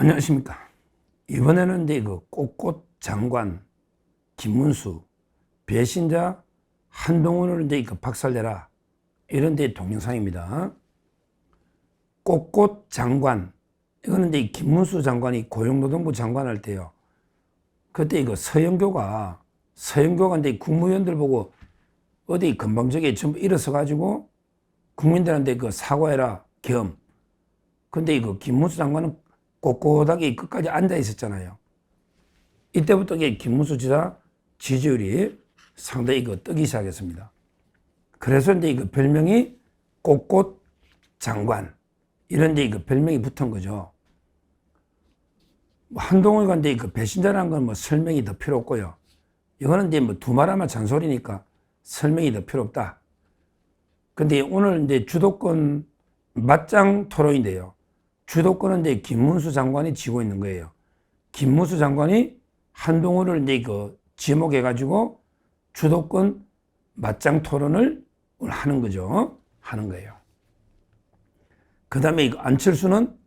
안녕하십니까. 이번에는 이제 그 꽃꽃 장관 김문수 배신자 한동훈을 이제 그 박살내라 이런 데 동영상입니다. 꽃꽃 장관 이거는 이제 김문수 장관이 고용노동부 장관 할 때요. 그때 이거 서영교가 이제 국무위원들 보고 어디 건방지게 전부 일어서 가지고 국민들한테 그 사과해라 겸. 근데 이거 김문수 장관은 꼿꼿하게 끝까지 앉아 있었잖아요. 이때부터 김문수 지사 지지율이 상당히 뜨기 시작했습니다. 그래서 이제 그 별명이 꼿꼿 장관 이런 데 그 별명이 붙은 거죠. 한동훈이가 이제 그 배신자라는 건 뭐 설명이 더 필요 없고요. 이거는 이제 뭐 두말하면 잔소리니까 설명이 더 필요 없다. 근데 오늘 이제 주도권 맞짱 토론인데요. 주도권은 이제 김문수 장관이 쥐고 있는 거예요. 김문수 장관이 한동훈을 이제 그 지목해가지고 주도권 맞짱 토론을 오늘 하는 거죠. 하는 거예요. 그 다음에 안철수는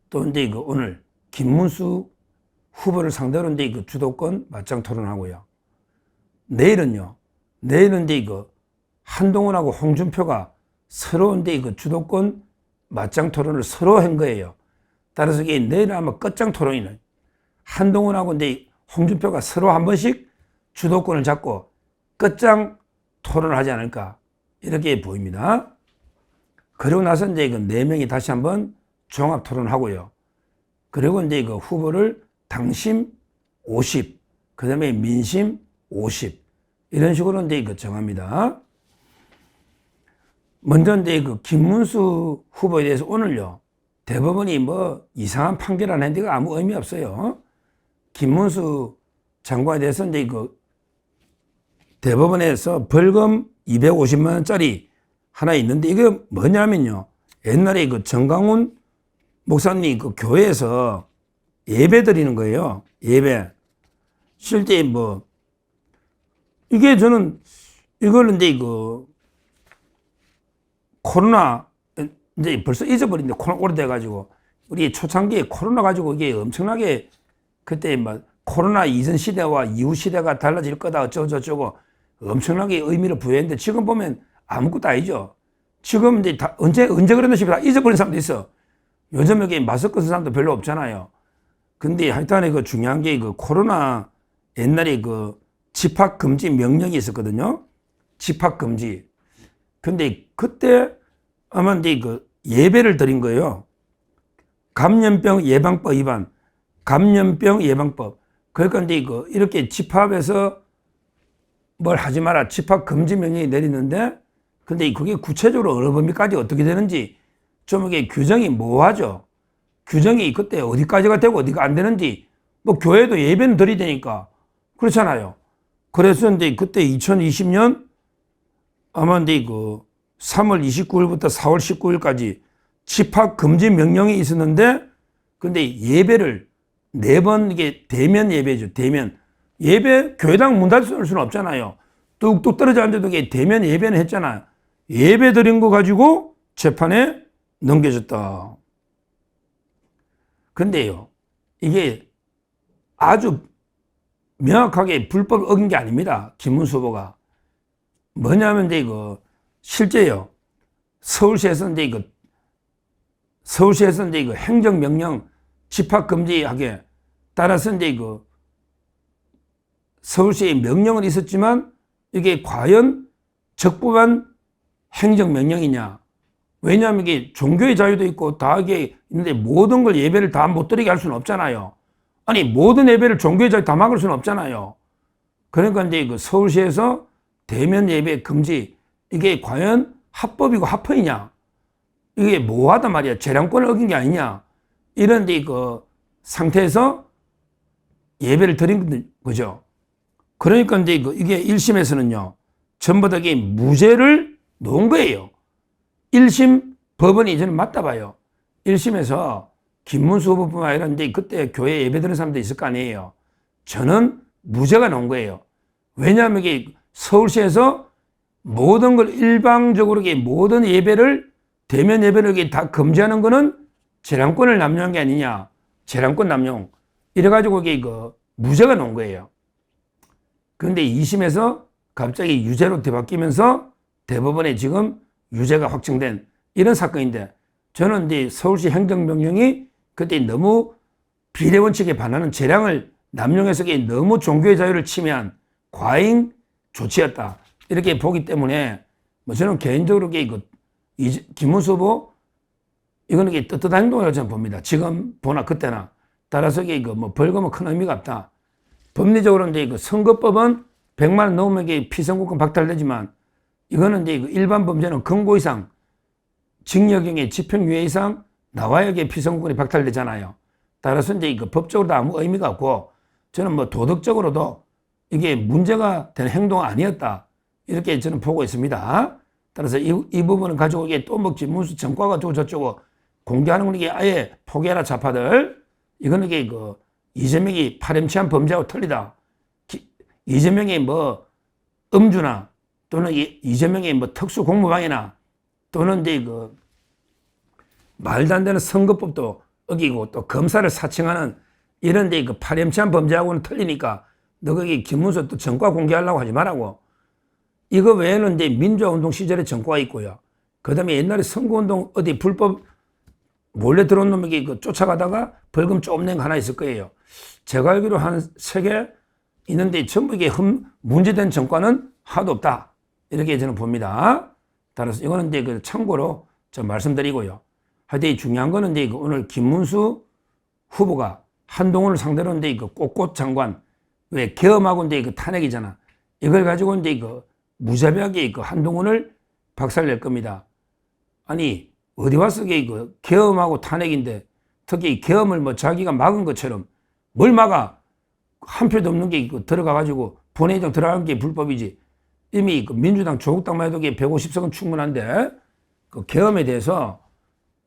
또 이제 오늘 김문수 후보를 상대로 이제 주도권 맞짱 토론하고요. 내일은 이제 한동훈하고 홍준표가 서로 이제 주도권 맞짱 토론을 서로 한 거예요. 따라서 내일 아마 끝장 토론이네. 한동훈하고 이제 홍준표가 서로 한 번씩 주도권을 잡고 끝장 토론을 하지 않을까 이렇게 보입니다. 그리고 나서 이제 네 명이 다시 한번 종합 토론을 하고요. 그리고 이제 후보를 당심 50, 그 다음에 민심 50 이런 식으로 이제 정합니다. 먼저 이제 김문수 후보에 대해서 오늘요. 대법원이 뭐 이상한 판결 안 한 데가 아무 의미 없어요. 김문수 장관에 대해서 이제 대법원에서 벌금 250만 원짜리 하나 있는데 이게 뭐냐면요. 옛날에 정강훈 목사님이 교회에서 예배 드리는 거예요. 예배. 실제 뭐 이게 저는 이거는 이제 코로나 이제 벌써 잊어버린데 코로나 오래돼가지고 우리 초창기에 코로나 가지고 이게 엄청나게 그때 뭐 코로나 이전 시대와 이후 시대가 달라질 거다 어쩌고저쩌고 엄청나게 의미를 부여했는데 지금 보면 아무것도 아니죠. 지금 이제 다 언제 그랬나 싶어 다 잊어버린 사람도 있어. 요즘 여기 마스크 쓴 사람도 별로 없잖아요. 근데 하여튼에 중요한 게 코로나 옛날에 집합 금지 명령이 있었거든요. 집합 금지. 근데 그때 아마 이제 예배를 드린 거예요. 감염병 예방법 위반. 감염병 예방법. 그러니까 이제 이렇게 집합에서 뭘 하지 마라. 집합 금지 명령이 내리는데 근데 그게 구체적으로 어느 범위까지 어떻게 되는지 좀 이게 규정이 모호하죠. 규정이 그때 어디까지가 되고 어디가 안 되는지 뭐 교회도 예배는 드려야 되니까 그렇잖아요. 그래서 이제 그때 2020년 아마 이제 3월 29일부터 4월 19일까지 집합 금지 명령이 있었는데 근데 예배를 4번 이게 대면 예배죠. 대면 예배 교회당 문 닫을 수는 없잖아요. 뚝뚝 떨어져 앉아도 대면 예배는 했잖아요. 예배 드린 거 가지고 재판에 넘겨졌다. 근데요, 이게 아주 명확하게 불법 어긴 게 아닙니다. 김문수 후보가. 뭐냐면 이제 실제요. 서울시에서 이제 행정명령 집합금지하게 따라서 이제 서울시의 명령은 있었지만 이게 과연 적법한 행정명령이냐. 왜냐하면 이게 종교의 자유도 있고 다 이게 있는데 모든 걸 예배를 다 못 드리게 할 수는 없잖아요. 아니, 모든 예배를 종교의 자유 다 막을 수는 없잖아요. 그러니까 이제 서울시에서 대면 예배 금지, 이게 과연 합법이고 합헌이냐. 이게 모호하단 말이야. 재량권을 어긴 게 아니냐. 이런 이제 상태에서 예배를 드린 거죠. 그러니까 이제 이게 1심에서는요. 전부 다 이게 무죄를 놓은 거예요. 1심 법원이 저는 맞다 봐요. 1심에서 김문수 후보뿐만 아니라 이제 그때 교회 예배 드리는 사람도 있을 거 아니에요. 저는 무죄가 나온 거예요. 왜냐하면 이게 서울시에서 모든 걸 일방적으로 모든 예배를 대면 예배를 다 금지하는 거는 재량권을 남용한 게 아니냐. 재량권 남용 이래가지고 이게 무죄가 나온 거예요. 그런데 2심에서 갑자기 유죄로 뒤바뀌면서 대법원에 지금 유죄가 확정된 이런 사건인데, 저는 이제 서울시 행정명령이 그때 너무 비례원칙에 반하는 재량을 남용해서 너무 종교의 자유를 침해한 과잉 조치였다, 이렇게 보기 때문에 저는 개인적으로 김문수 후보 이거는 떳떳한 행동이라고 저는 봅니다. 지금 보나 그때나. 따라서 벌금은 큰 의미가 없다. 법리적으로 이제 선거법은 100만 원 넘으면 피선거권 박탈되지만, 이거는 이제 일반 범죄는 금고 이상, 징역형의 집행유예 이상 나와야 피선거권이 박탈되잖아요. 따라서 이제 법적으로도 아무 의미가 없고, 저는 도덕적으로도 이게 문제가 되는 행동은 아니었다, 이렇게 저는 보고 있습니다. 따라서 이 부분을 가지고 또 김문수 전과가 저쩌고 공개하는 건 아예 포기해라 좌파들. 이거는 이재명이 파렴치한 범죄하고 틀리다. 이재명이 음주나 또는 이재명이 특수 공무방해나 또는 이제 말도 안 되는 선거법도 어기고 또 검사를 사칭하는 이런 데 파렴치한 범죄하고는 틀리니까 너 거기 김문수 또 전과 공개하려고 하지 말라고. 이거 외에는 이제 민주화운동 시절에 전과가 있고요. 그 다음에 옛날에 선거운동 어디 불법 몰래 들어온 놈에게 쫓아가다가 벌금 조금 낸 거 하나 있을 거예요. 제가 알기로 한 3개 있는데 전부 이게 문제된 전과는 하나도 없다, 이렇게 저는 봅니다. 따라서 이거는 이제 참고로 좀 말씀드리고요. 하여튼 중요한 거는 이제 오늘 김문수 후보가 한동훈을 상대로 이제 꽃꽃 장관, 왜 계엄하고 이제 탄핵이잖아. 이걸 가지고 이제 무자비하게 한동훈을 박살낼 겁니다. 아니, 어디 와서 계엄하고 탄핵인데, 특히 계엄을 자기가 막은 것처럼 뭘 막아? 한 표도 없는 게 들어가가지고 본회의장 들어가는 게 불법이지. 이미 민주당, 조국당만 해도 150석은 충분한데, 계엄에 대해서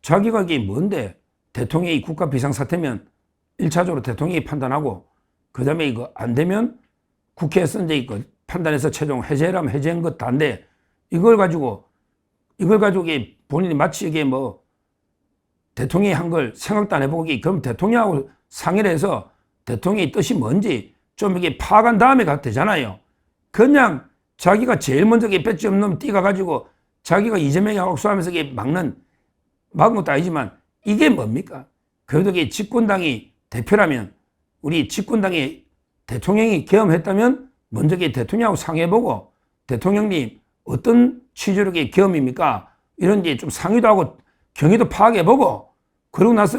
자기가 이게 뭔데, 대통령이 국가 비상사태면 1차적으로 대통령이 판단하고, 그 다음에 안 되면 국회에서 이제 판단해서 최종 해제라면 해제한 것 다인데, 이걸 가지고 본인이 마치 이게 대통령이 한 걸 생각도 안 해보고, 그럼 대통령하고 상의를 해서 대통령의 뜻이 뭔지 좀 이게 파악한 다음에 가도 되잖아요. 그냥 자기가 제일 먼저 배지 없는 놈 띄가가지고 자기가 이재명이 악수하면서 막은 것도 아니지만, 이게 뭡니까? 그래도 집권당이 대표라면, 우리 집권당이 대통령이 계엄했다면 먼저 대통령하고 상의해보고, 대통령님 어떤 취지로 계엄입니까? 이런 좀 상의도 하고 경위도 파악해보고, 그러고 나서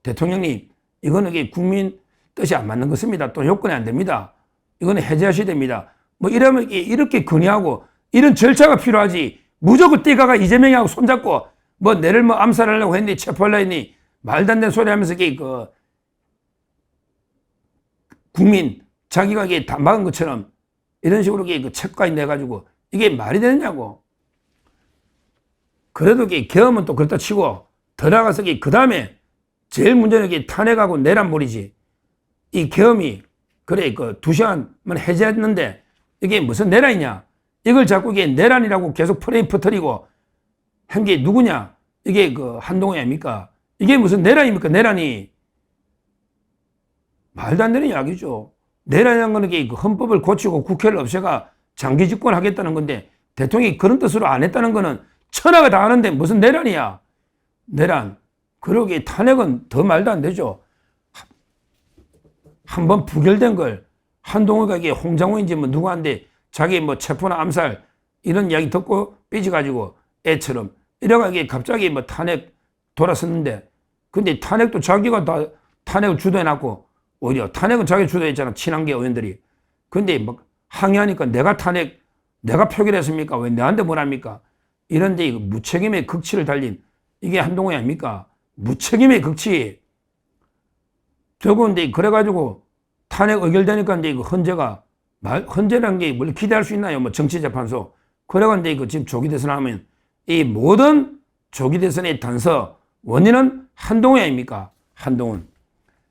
대통령님 이거는 국민 뜻이 안 맞는 것입니다. 또 요건이 안 됩니다. 이거는 해제하셔야 됩니다. 이러면 이렇게 건의하고 이런 절차가 필요하지. 무조건 뛰가가 이재명하고 손잡고 내를 암살하려고 했니, 체포하려고 했니, 말도 안 되는 소리 하면서 국민 자기가 다 막은 것처럼 이런 식으로 책까지 내가지고 이게 말이 되느냐고. 그래도 계엄은 또 그렇다 치고 들어가서 그 다음에 제일 문제는 탄핵하고 내란몰이지. 이 계엄이 그래 2시간만 해제했는데 이게 무슨 내란이냐? 이걸 자꾸 내란이라고 계속 프레임 퍼뜨리고 한 게 누구냐? 이게 한동훈이 아닙니까? 이게 무슨 내란입니까? 내란이 말도 안 되는 이야기죠. 내란이라는 거는 헌법을 고치고 국회를 없애가 장기 집권하겠다는 건데, 대통령이 그런 뜻으로 안 했다는 거는 천하가 다 아는데 무슨 내란이야? 내란. 그러기에 탄핵은 더 말도 안 되죠. 한번 부결된 걸 한동훈이가 홍장호인지 누구한테 자기 체포나 암살 이런 이야기 듣고 삐져가지고 애처럼 이래가 갑자기 탄핵 돌아섰는데, 근데 탄핵도 자기가 다 탄핵을 주도해놨고, 오히려 탄핵은 자기가 주도했잖아, 친한계 의원들이. 근데 항의하니까 내가 표결했습니까? 왜 내한테 뭐랍니까? 이런데 무책임의 극치를 달린 이게 한동훈이 아닙니까? 무책임의 극치. 결국은 그래가지고 탄핵 의결되니까 헌재라는 게 뭘 기대할 수 있나요? 정치재판소. 그래가지고 지금 조기 대선 하면 이 모든 조기 대선의 단서 원인은 한동훈이 아닙니까? 한동훈.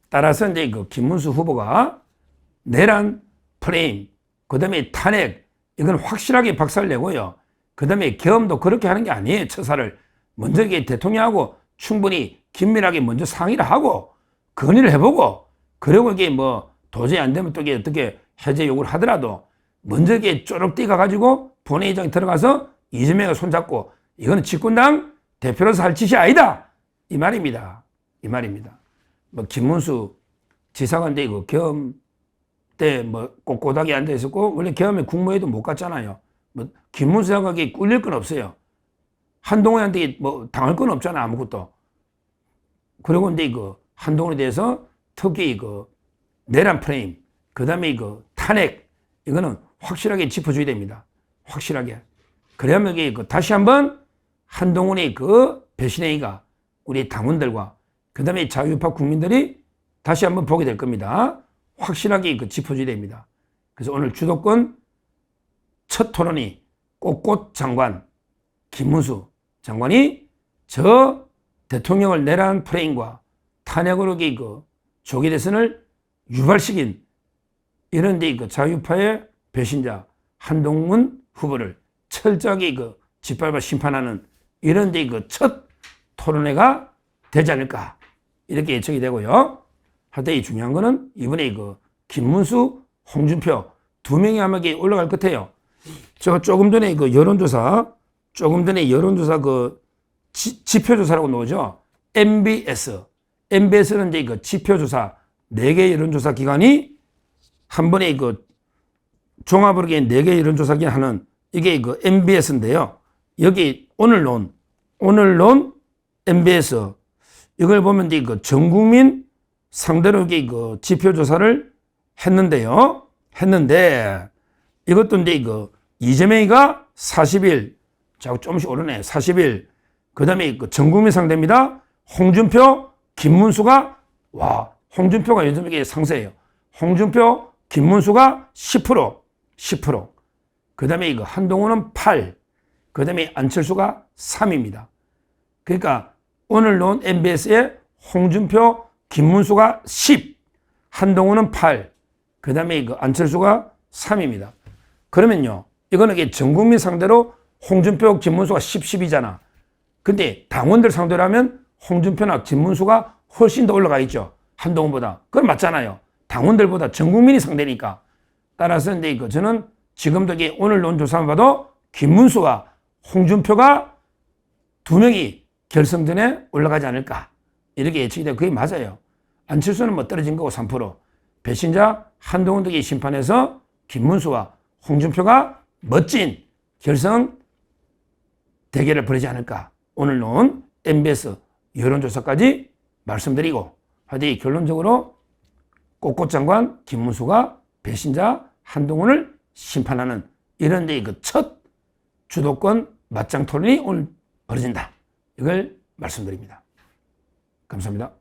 따라서 김문수 후보가 내란 프레임, 그 다음에 탄핵, 이건 확실하게 박살내고요. 그 다음에 계엄도 그렇게 하는 게 아니에요. 처사를. 먼저 대통령하고 충분히 긴밀하게 먼저 상의를 하고, 건의를 해보고, 그리고 이게 뭐 도저히 안 되면 또 이게 어떻게 해제 요구를 하더라도 먼저 이게 쪼록 뛰어가가지고 본회의장에 들어가서 이재명을 손잡고 이거는 집권당 대표로서 할 짓이 아니다. 이 말입니다. 이 말입니다. 뭐 김문수 지사관데 이거 계엄 때 뭐 꼿꼿하게 앉아 있었고, 원래 계엄에 국무회의도 못 갔잖아요. 뭐 김문수 장관에게 꿀릴 건 없어요. 한동훈한테 뭐 당할 건 없잖아, 아무것도. 그리고 근데 이거 한동훈에 대해서 특히 이거 내란 프레임, 그 다음에 이거 탄핵, 이거는 확실하게 짚어줘야 됩니다. 확실하게. 그래야면 이게 다시 한번 한동훈의 그 배신행위가 우리 당원들과 그 다음에 자유우파 국민들이 다시 한번 보게 될 겁니다. 확실하게 짚어줘야 됩니다. 그래서 오늘 주도권 첫 토론이 꼿꼿 장관, 김문수 장관이 저 대통령을 내란 프레임과 탄핵으로 조기 대선을 유발시킨 이런 데 자유파의 배신자 한동훈 후보를 철저하게 짓밟아 심판하는 이런 데 첫 토론회가 되지 않을까 이렇게 예측이 되고요. 하여튼 이 중요한 거는 이번에 김문수, 홍준표 두 명이 아마 올라갈 것 같아요. 제가 조금 전에 여론조사 지표조사라고 나오죠. MBS는 이제 지표조사 4개 여론조사 기관이 한 번에 종합으로 4개 여론조사 기관 하는 이게 MBS인데요. 여기 오늘 논 MBS 이걸 보면 이제 전 국민 상대로 이게 지표조사를 했는데 이것도 이제 이재명이가 40일, 자 조금씩 오르네. 40일. 그 다음에 전 국민 상대입니다. 홍준표, 김문수가 홍준표가 요즘 이게 상세해요. 홍준표, 김문수가 10%. 그 다음에 한동훈은 8. 그 다음에 안철수가 3입니다. 그러니까 오늘 논 MBS에 홍준표, 김문수가 10, 한동훈은 8, 그 다음에 안철수가 3입니다. 그러면요, 이거는 전 국민 상대로 홍준표, 김문수가 10, 10이잖아. 근데 당원들 상대로 하면 홍준표나 김문수가 훨씬 더 올라가 있죠. 한동훈보다. 그건 맞잖아요. 당원들보다 전 국민이 상대니까. 따라서 이제 저는 지금도 오늘 논 조사만 봐도 김문수와 홍준표가 두 명이 결승전에 올라가지 않을까. 이렇게 예측이 되고 그게 맞아요. 안철수는 뭐 떨어진 거고 3%. 배신자 한동훈 등이 심판해서 김문수와 홍준표가 멋진 결승 대결을 벌이지 않을까. 오늘 논 MBS 여론조사까지 말씀드리고 하여튼 결론적으로 꼿꼿 장관 김문수가 배신자 한동훈을 심판하는 이런 데 첫 주도권 맞짱 토론이 오늘 벌어진다. 이걸 말씀드립니다. 감사합니다.